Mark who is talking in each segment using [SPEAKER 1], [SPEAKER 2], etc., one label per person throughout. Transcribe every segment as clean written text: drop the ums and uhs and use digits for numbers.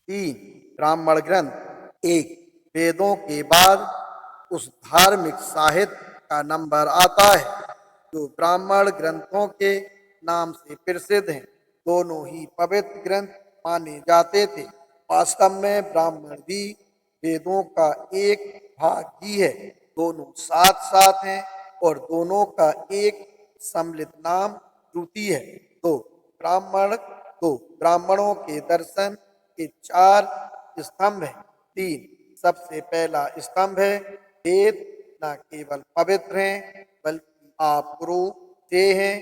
[SPEAKER 1] 3 ब्राह्मण ग्रंथ। एक वेदों के बाद उस धार्मिक साहित्य का नंबर आता है जो ब्राह्मण ग्रंथों के नाम से प्रसिद्ध हैं। दोनों ही पवित्र ग्रंथ माने जाते थे। वास्तव में ब्राह्मण भी वेदों का एक भाग ही है। दोनों साथ साथ हैं और दोनों का एक सम्मिलित नाम श्रुति है। ब्राह्मणों के दर्शन के 4 स्तंभ हैं। 3 सबसे पहला स्तंभ है वेद न केवल पवित्र हैं बल्कि आपरूपे हैं।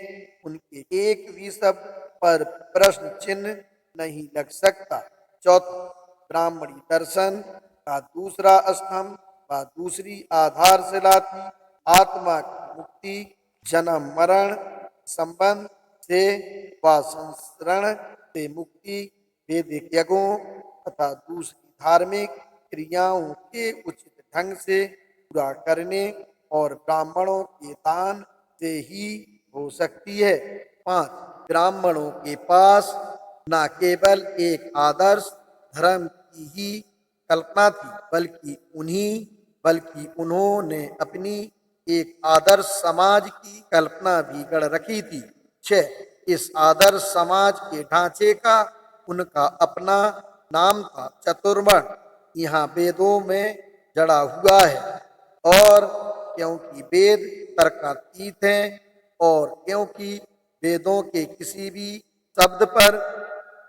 [SPEAKER 1] उनके एक भी शब्द पर प्रश्न चिन्ह नहीं लग सकता। चौथा ब्राह्मणी दर्शन का दूसरा स्तंभ व दूसरी आधारशिला थी आत्मा की मुक्ति, जन्म मरण संबंध से व संसरण से मुक्ति, वैदिक यज्ञों तथा दूसरी धार्मिक क्रियाओं के उचित ढंग से पूरा करने और ब्राह्मणों के दान से ही हो सकती है। 5 ब्राह्मणों के पास न केवल एक आदर्श धर्म की ही कल्पना थी बल्कि उन्होंने अपनी एक आदर्श समाज की कल्पना भी गढ़ रखी थी। 6 इस आदर्श समाज के ढांचे का उनका अपना नाम था चतुर्वर्ण। यहाँ वेदों में जड़ा हुआ है और क्योंकि वेद तर्कातीत हैं और क्योंकि वेदों के किसी भी शब्द पर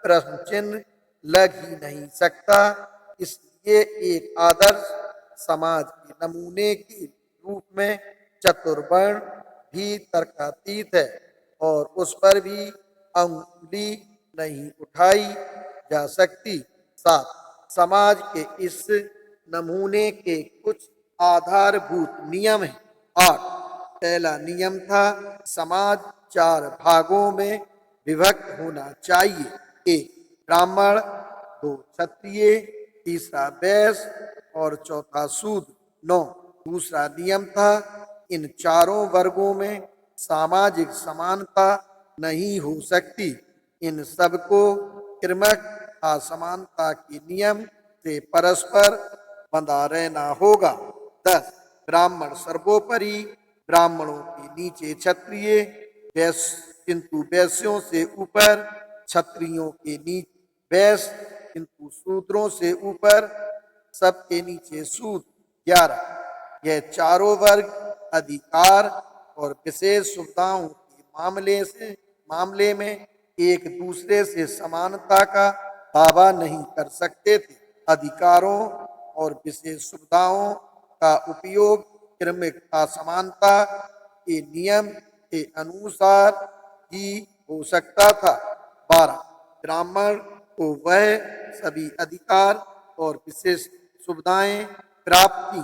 [SPEAKER 1] प्रश्न चिन्ह लग ही नहीं सकता, इसलिए एक आदर्श समाज के नमूने के रूप में चतुर्वर्ण भी तर्कातीत है और उस पर भी अंगुली नहीं उठाई जा सकती। 7 समाज के इस नमूने के कुछ आधारभूत नियम हैं। 8 पहला नियम था समाज 4 भागों में विभक्त होना चाहिए। 1 ब्राह्मण, 2 क्षत्रिय, तीसरा वैश्य और चौथा शूद्र। 9 दूसरा नियम था इन चारों वर्गों में सामाजिक समानता नहीं हो सकती। इन सबको क्रमक असमानता के नियम से परस्पर बंधा रहना होगा। 10 ब्राह्मण सर्वोपरि, ब्राह्मणों के नीचे क्षत्रिय, किंतु वैश्यों से ऊपर, क्षत्रियों के नीचे वैश्य किंतु शूद्रों से ऊपर, सबके नीचे शूद्र। 11 यह चारों वर्ग अधिकार और विशेष सुविधाओं के मामले में एक दूसरे से समानता का दावा नहीं कर सकते थे। अधिकारों और विशेष सुविधाओं का उपयोग क्रमिक असमानता के नियम के अनुसार ही हो सकता था। 12 ब्राह्मण को वह सभी अधिकार और विशेष सुविधाएं प्राप्त थी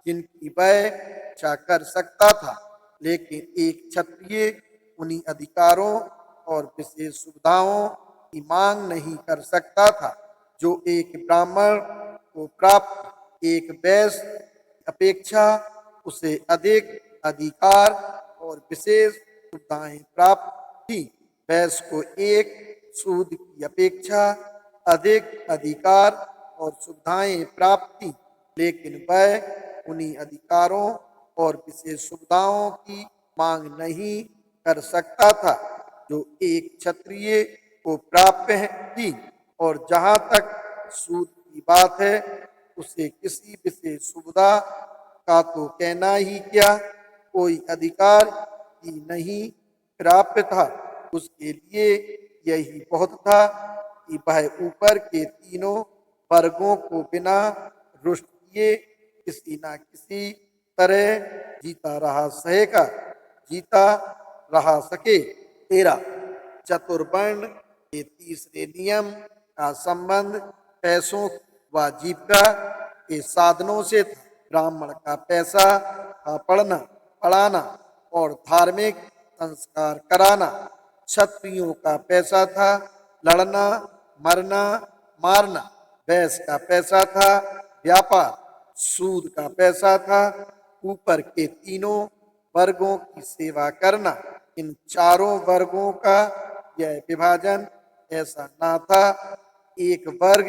[SPEAKER 1] जिनकी वह इच्छा कर सकता था, लेकिन एक क्षत्रिय उन्हीं अधिकारों और विशेष सुविधाओं की मांग नहीं कर सकता था जो एक ब्राह्मण को प्राप्त। एक वैश्य अपेक्षा उसे अधिक अधिकार और विशेष सुविधाएं प्राप्त थी। वैश्य को एक शूद्र की अपेक्षा अधिक अधिकार और सुविधाएं प्राप्त थी, लेकिन वह उन्हीं अधिकारों और विशेष सुविधाओं की मांग नहीं कर सकता था जो एक क्षत्रिय को प्राप्त थी। और जहां तक शूद्र की बात है, उसे किसी विशेष सुविधा का तो कहना ही क्या, कोई अधिकार ही नहीं प्राप्त था। उसके लिए यही बहुत था कि वह ऊपर के तीनों वर्गों को बिना रुष्ट किए किसी न किसी तरह जीता रहा सके। 13 चतुर्वर्ण के तीसरे नियम का संबंध पैसों व जीविका के साधनों से था। ब्राह्मण का पैसा था पढ़ाना और धार्मिक संस्कार कराना। क्षत्रियों का पैसा था लड़ना, मरना, मारना। वैश्य का पैसा था व्यापार। शूद्र का पैसा था ऊपर के तीनों वर्गों की सेवा करना। इन चारों वर्गों का यह विभाजन ऐसा ना था एक वर्ग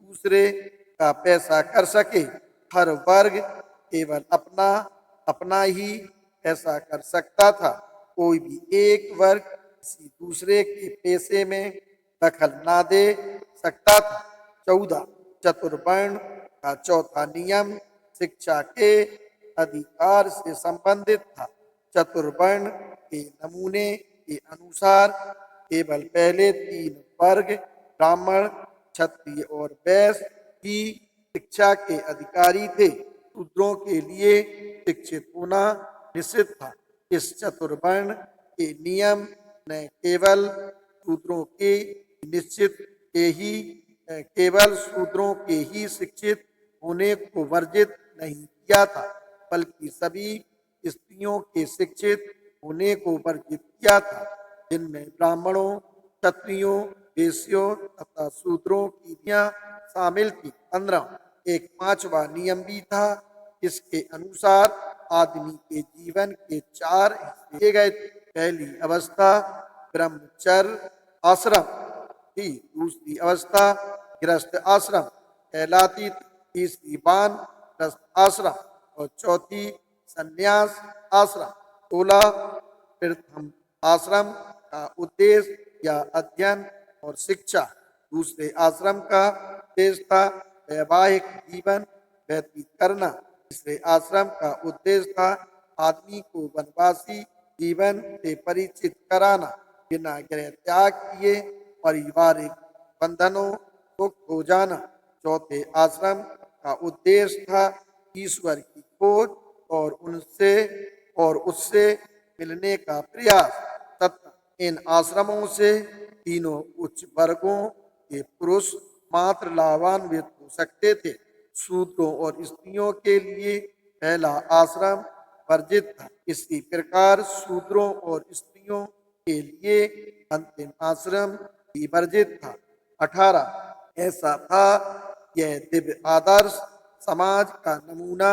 [SPEAKER 1] दूसरे का पैसा कर सके। हर वर्ग केवल अपना अपना ही ऐसा कर सकता था। कोई भी एक वर्ग किसी दूसरे के पैसे में दखल ना दे सकता था। 14 चतुर्वर्ण का चौथा नियम शिक्षा के अधिकार से संबंधित था। चतुर्वर्ण के नमूने के अनुसार केवल पहले 3 वर्ग ब्राह्मण, क्षत्रिय और वैश्य ही शिक्षा के अधिकारी थे। शूद्रों के लिए शिक्षित होना निषिद्ध था। इस चतुर्वर्ण के नियम ने केवल शूद्रों के ही शिक्षित होने को वर्जित नहीं किया था, बल्कि सभी स्त्रियों के शिक्षित होने को वर्जित किया था, जिनमें ब्राह्मणों, क्षत्रियों, वैश्यों तथा शूद्रों की स्त्रियां शामिल थी। 15 एक 5वां नियम भी था। इसके अनुसार आदमी के जीवन के 4 हिस्से किए गए थे। पहली अवस्था ब्रह्मचर्य आश्रम थी, दूसरी अवस्था गृहस्थ आश्रम कहलाती थी, तीसरी वानप्रस्थ आश्रम और चौथी संन्यास आश्रम। 16 प्रथम आश्रम का उद्देश्य या अध्ययन और शिक्षा, दूसरे आश्रम का उद्देश्य था वैवाहिक जीवन व्यतीत करना, तीसरे आश्रम का उद्देश्य था आदमी को वनवासी जीवन से परिचित कराना, बिना गृह त्याग किए पारिवारिक बंधनों मुक्त हो जाना। चौथे आश्रम का उद्देश्य था ईश्वर की खोज और उससे मिलने का प्रयास तथा इन आश्रमों से तीनों उच्च वर्गों के पुरुष मात्र लाभान्वित हो सकते थे। शूद्रों और स्त्रियों के लिए पहला आश्रम वर्जित था। इसी प्रकार शूद्रों और स्त्रियों के लिए अंतिम आश्रम भी वर्जित था। 18 ऐसा था यह दिव्य आदर्श समाज का नमूना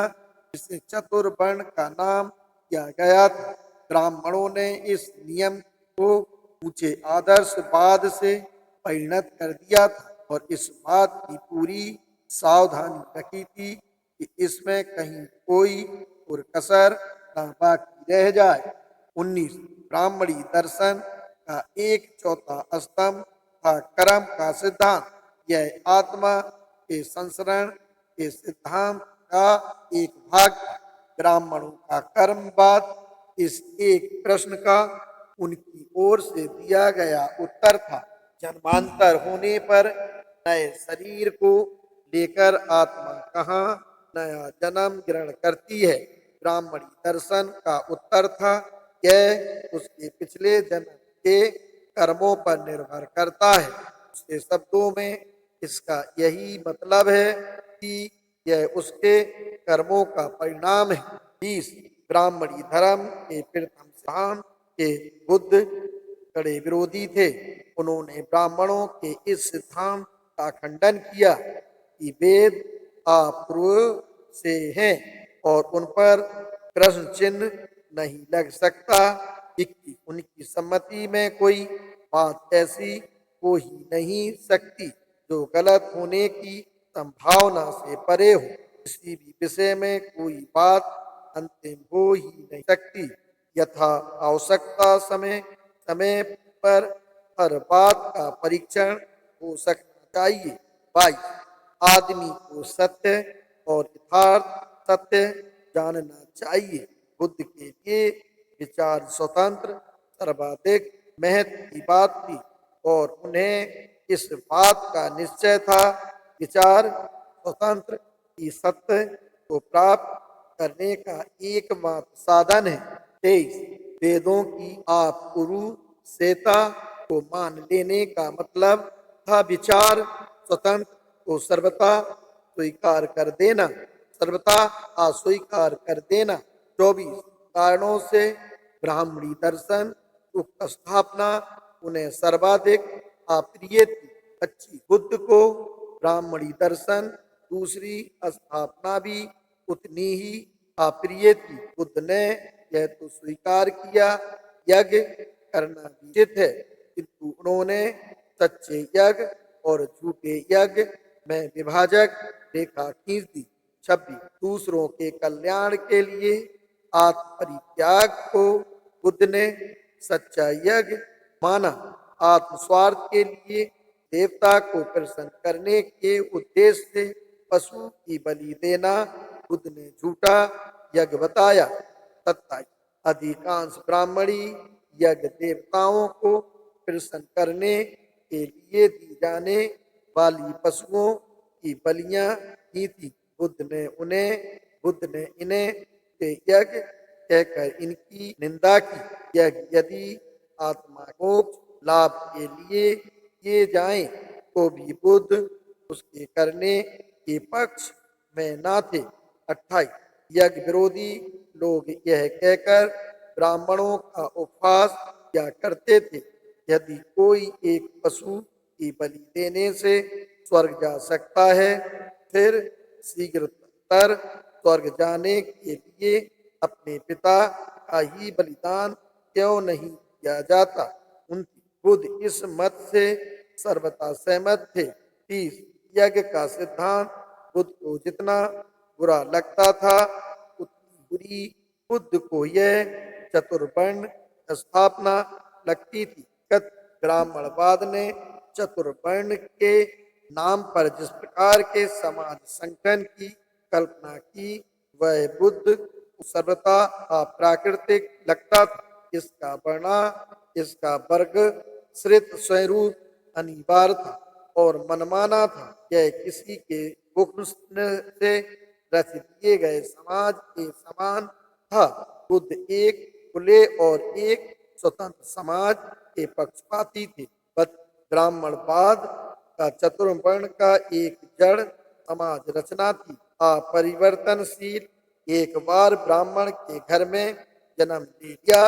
[SPEAKER 1] जिसे चतुर्वर्ण का नाम किया गया था। ब्राह्मणों ने इस नियम को ऊंचे आदर्शवाद से परिणत कर दिया था और इस बात की पूरी सावधानी रखी थी कि इसमें कहीं कोई और कसर न बाकी रह जाए। 19 ब्राह्मणी दर्शन का एक चौथा स्तंभ था कर्म का सिद्धांत। यह आत्मा के संसरण के सिद्धांत का एक भाग था। ब्राह्मणों का कर्मवाद इस एक प्रश्न का उनकी ओर से दिया गया उत्तर था। जन्मांतर होने पर नए शरीर को लेकर आत्मा कहाँ नया जन्म ग्रहण करती है? ब्राह्मणी दर्शन का उत्तर था यह उसके पिछले जन्म के कर्मों पर निर्भर करता है। दूसरे शब्दों में इसका यही मतलब है कि यह उसके कर्मों का परिणाम है। 20 ब्राह्मणी धर्म के प्रथम सिद्धांत के बुद्ध कड़े विरोधी थे। उन्होंने ब्राह्मणों के इस सिद्धांत का खंडन किया कि वेद अपूर्व से हैं और उन पर प्रश्न चिन्ह नहीं लग सकता। उनकी सम्मति में कोई बात ऐसी हो ही नहीं सकती जो गलत होने की संभावना से परे हो। किसी भी विषय में कोई बात अंतिम हो ही नहीं सकती। यथा आवश्यकता समय समय पर हर बात का परीक्षण हो सकना चाहिए। 22 आदमी को सत्य और यथार्थ सत्य जानना चाहिए। बुद्ध के लिए विचार स्वतंत्र सर्वाधिक महत्व की बात थी और उन्हें इस बात का निश्चय था विचार स्वतंत्र की सत्य को प्राप्त करने का एकमात्र साधन है। 23 वेदों की आपरुषेयता को मान लेने का मतलब था विचार स्वतंत्र को सर्वथा स्वीकार कर देना, सर्वथा अस्वीकार कर देना। 24 कारणों से ब्राह्मणी दर्शन उक्त स्थापना उन्हें सर्वाधिक अप्रिय थी। अच्छी बुद्ध को ब्राह्मणी दर्शन दूसरी स्थापना भी उतनी ही अप्रिय थी। बुद्ध ने यह तो स्वीकार किया यज्ञ करना उचित है, किंतु उन्होंने सच्चे यज्ञ और झूठे यज्ञ में विभाजक रेखा खींच दी। 26 दूसरों के कल्याण के लिए आत्म परित्याग को बुद्ध ने सच्चा यज्ञ माना। आत्म स्वार्थ के लिए देवता को प्रसन्न करने के उद्देश्य से पशु की बलि देना बुद्ध ने झूठा यज्ञ बताया। 27 अधिकांश ब्राह्मणी यज्ञ देवताओं को प्रसन्न करने के लिए दी जाने वाली पशुओं की बलियां ही थी। बुद्ध ने इन्हें के यज्ञ कहकर इनकी निंदा की। यदि आत्मा मोक्ष लाभ के लिए किए जाएं तो भी बुद्ध उसके करने के पक्ष में ना थे। 28 यज्ञ विरोधी लोग यह कहकर ब्राह्मणों का उपहास किया करते थे, यदि कोई एक पशु की बलि देने से स्वर्ग जा सकता है, फिर शीघ्रतर स्वर्ग जाने के लिए अपने पिता का ही बलिदान क्यों नहीं किया जाता। उनकी बुद्ध इस मत से सर्वथा सहमत थे। 30 यज्ञ का सिद्धांत बुद्ध को जितना बुरा लगता था, उतनी बुरी बुद्ध को यह चतुर्वर्ण स्थापना लगती थी। ब्राह्मणवाद ने चतुर्वर्ण के नाम पर जिस प्रकार के समाज संगठन की कल्पना की, वह बुद्ध को सर्वथा अप्राकृतिक लगता था। इसका वर्ग श्रित स्वरूप अनिवार्य था और मनमाना था। यह किसी के हुक्म से रचित किए गए समाज के समान था। बुद्ध एक खुले और एक स्वतंत्र समाज के पक्षपाती थे। ब्राह्मणवाद का चतुर्वर्ण का एक जड़ समाज रचना थी। अपरिवर्तनशील एक बार ब्राह्मण के घर में जन्म ले लिया,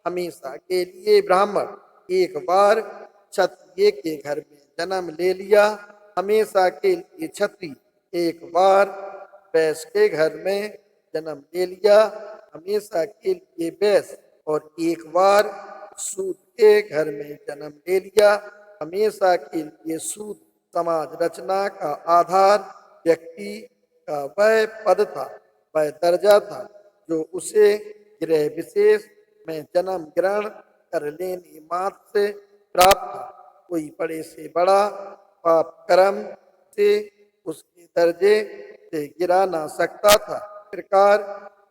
[SPEAKER 1] हमेशा के लिए ब्राह्मण। एक बार क्षत्रिय के घर में जन्म ले लिया, हमेशा के लिए क्षत्रिय। एक बार वैश्य के घर में जन्म ले लिया, हमेशा के लिए वैश्य। और एक बार शूद्र के घर में जन्म ले लिया, हमेशा के लिए शूद्र। समाज रचना का आधार व्यक्ति का वह पद था, वह दर्जा था जो उसे गृह विशेष में जन्म ग्रहण कर लेने मात्र से प्राप्त था। कोई बड़े से बड़ा पाप कर्म से उसके दर्जे से गिरा ना सकता था। प्रकार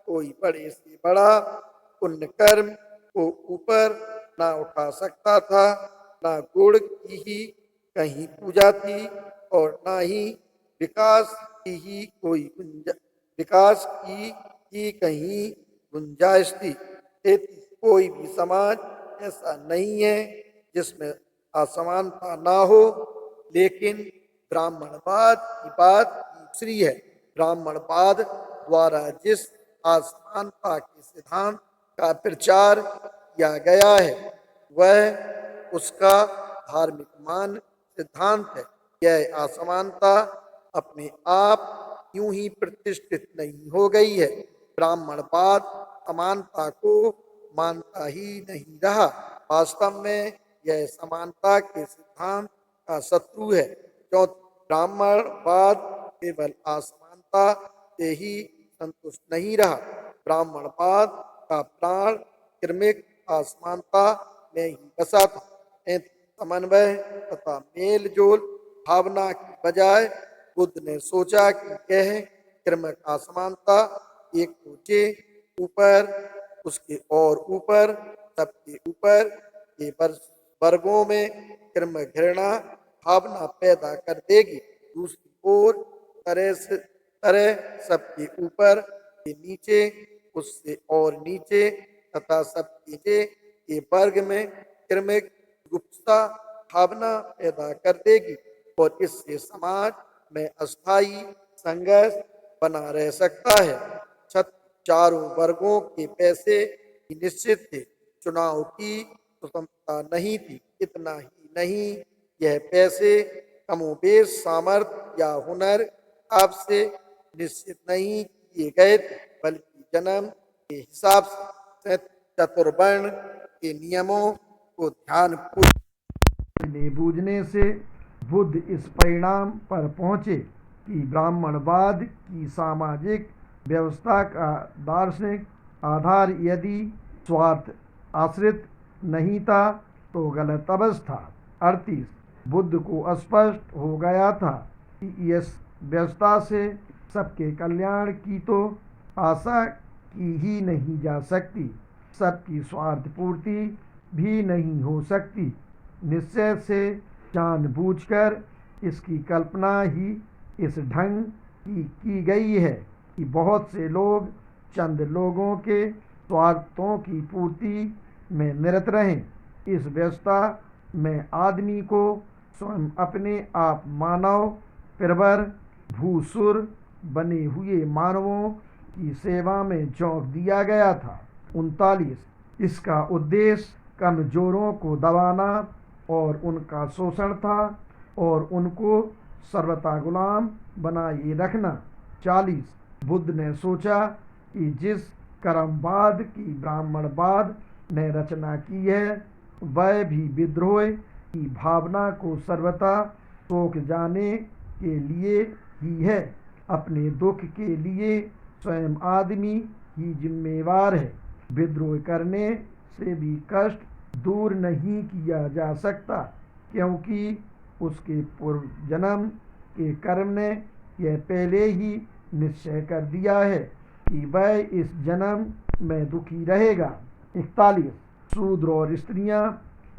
[SPEAKER 1] कोई बड़े से बड़ा पुण्य कर्म को ऊपर ना उठा सकता था। ना गुण की ही कहीं पूजा थी और ना ही विकास की ही कहीं गुंजाइश थी। कोई भी समाज ऐसा नहीं है जिसमें असमानता ना हो, लेकिन ब्राह्मणवाद की बात दूसरी है। ब्राह्मणवाद द्वारा जिस असमानता के सिद्धांत का प्रचार किया गया है, वह उसका धार्मिक मान सिद्धांत है। यह असमानता अपने आप यूं ही प्रतिष्ठित नहीं हो गई है। ब्राह्मणवाद समानता को मानता ही नहीं रहा। वास्तव में यह समानता के सिद्धांत का शत्रु है, क्योंकि ब्राह्मणवाद केवल असमानता से ही संतुष्ट नहीं रहा। ब्राह्मणवाद का प्राण क्रमिक असमानता में ही बसा था। समन्वय तथा मेल जोल भावना की बजाय बुद्ध ने सोचा कि यह क्रमिक असमानता एक ऊंचे ऊपर, उसके और ऊपर, सबके ऊपर के वर्गों में क्रमिक घृणा भावना पैदा कर देगी। दूसरी ओर तरह सबके ऊपर के नीचे, उससे और नीचे तथा सबके नीचे के वर्ग में क्रमिक गुप्तता भावना पैदा कर देगी और इससे समाज में अस्थायी संघर्ष बना रह सकता है। चारों वर्गों के पैसे ही निश्चित थे, चुनाव की स्वतंत्रता नहीं थी। इतना ही नहीं, यह पैसे कमोबेश सामर्थ्य या हुनर आपसे निश्चित नहीं किए गए थे, बल्कि जन्म के हिसाब से। चतुर्वर्ण के नियमों को ध्यान बूझने से बुद्ध इस परिणाम पर पहुँचे कि ब्राह्मणवाद की सामाजिक व्यवस्था का दार्शनिक आधार यदि स्वार्थ आश्रित नहीं था तो गलत अवस्था। 38 बुद्ध को स्पष्ट हो गया था कि इस व्यवस्था से सबके कल्याण की तो आशा की ही नहीं जा सकती, सबकी स्वार्थ पूर्ति भी नहीं हो सकती। निश्चय से जानबूझकर इसकी कल्पना ही इस ढंग की गई है कि बहुत से लोग चंद लोगों के स्वार्थों की पूर्ति में निरत रहें। इस व्यवस्था में आदमी को स्वयं अपने आप मानव प्रवर भूसुर बने हुए मानवों की सेवा में झोंक दिया गया था। 39 इसका उद्देश्य कमजोरों को दबाना और उनका शोषण था और उनको सर्वथा गुलाम बनाए रखना। 40 बुद्ध ने सोचा कि जिस कर्मवाद की ब्राह्मणवाद ने रचना की है वह भी विद्रोह की भावना को सर्वथा सोख जाने के लिए ही है। अपने दुख के लिए स्वयं आदमी ही जिम्मेवार है। विद्रोह करने से भी कष्ट दूर नहीं किया जा सकता, क्योंकि उसके पूर्व जन्म के कर्म ने यह पहले ही निश्चय कर दिया है कि वह इस जन्म में दुखी रहेगा। 41 शूद्र और स्त्रियां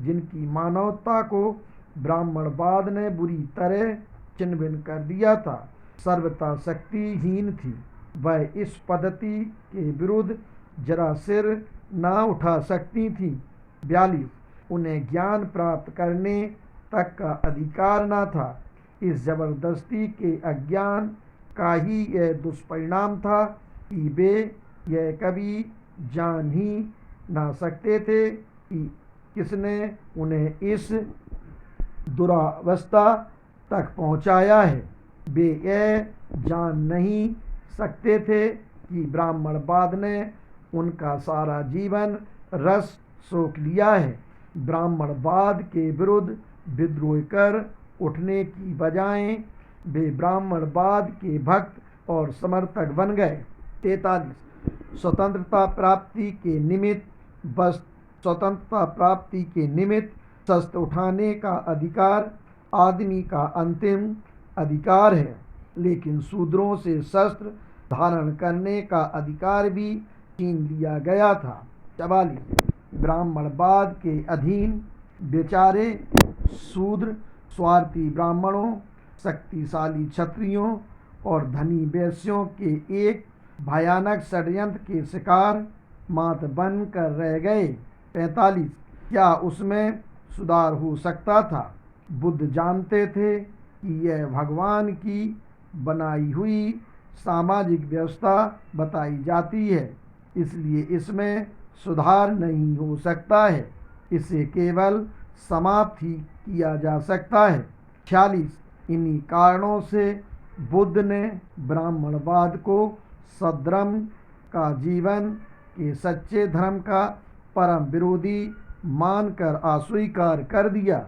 [SPEAKER 1] जिनकी मानवता को ब्राह्मणवाद ने बुरी तरह छिन्न भिन्न कर दिया था, सर्वथा शक्तिहीन थी। वह इस पद्धति के विरुद्ध जरा सिर न उठा सकती थी। 42 उन्हें ज्ञान प्राप्त करने तक का अधिकार न था। इस जबरदस्ती के अज्ञान का ही यह दुष्परिणाम था कि वे यह कभी जान ही ना सकते थे कि किसने उन्हें इस दुरावस्था तक पहुंचाया है। वे यह जान नहीं सकते थे कि ब्राह्मणवाद ने उनका सारा जीवन रस सोख लिया है। ब्राह्मणवाद के विरुद्ध विद्रोह कर उठने की बजाय वे ब्राह्मणवाद के भक्त और समर्थक बन गए। 43 स्वतंत्रता प्राप्ति के निमित्त शस्त्र उठाने का अधिकार आदमी का अंतिम अधिकार है, लेकिन शूद्रों से शस्त्र धारण करने का अधिकार भी छीन लिया गया था। 44 ब्राह्मणवाद के अधीन बेचारे शूद्र स्वार्थी ब्राह्मणों, शक्तिशाली क्षत्रियों और धनी वैश्यों के एक भयानक षड्यंत्र के शिकार मात बन कर रह गए। 45 क्या उसमें सुधार हो सकता था? बुद्ध जानते थे कि यह भगवान की बनाई हुई सामाजिक व्यवस्था बताई जाती है, इसलिए इसमें सुधार नहीं हो सकता है, इसे केवल समाप्त ही किया जा सकता है। 46 इन्हीं कारणों से बुद्ध ने ब्राह्मणवाद को सद्धर्म का जीवन के सच्चे धर्म का परम विरोधी मानकर अस्वीकार कर दिया।